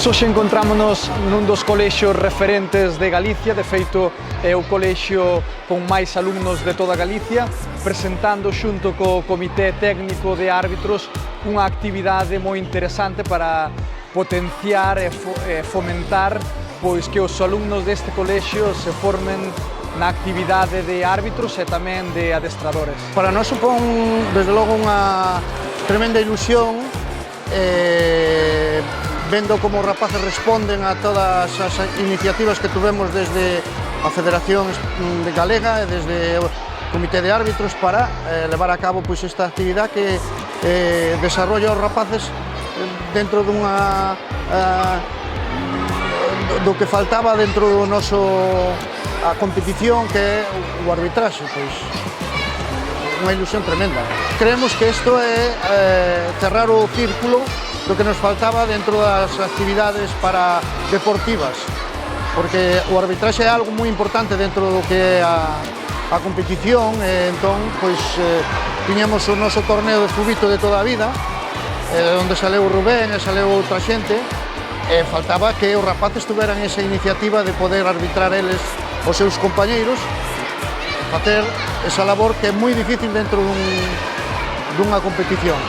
Pois hoxe encontrámonos nun dos colexios referentes de Galicia, de feito é o colexio con máis alumnos de toda Galicia, presentando xunto co Comité Técnico de Árbitros unha actividade moi interesante para potenciar e fomentar pois que os alumnos deste colexio se formen na actividade de árbitros e tamén de adestradores. Para nós supón, desde logo, unha tremenda ilusión vendo como os rapaces responden a todas as iniciativas que tuvemos desde a Federación Galega e desde o Comité de Árbitros para levar a cabo pois, esta actividade que desarrolla os rapaces dentro dunha do que faltaba dentro do noso a competición que é o arbitraxe, pois unha ilusión tremenda. Creemos que isto é cerrar o círculo do que nos faltaba dentro das actividades deportivas, porque o arbitraxe é algo moi importante dentro do que é a competición, e entón, pois, tiñamos o noso torneo de fubito de toda a vida, onde saleu o Rubén e saleu outra xente, e faltaba que os rapaces tuveran esa iniciativa de poder arbitrar eles os seus compañeiros, facer esa labor que é moi difícil dentro dunha competición.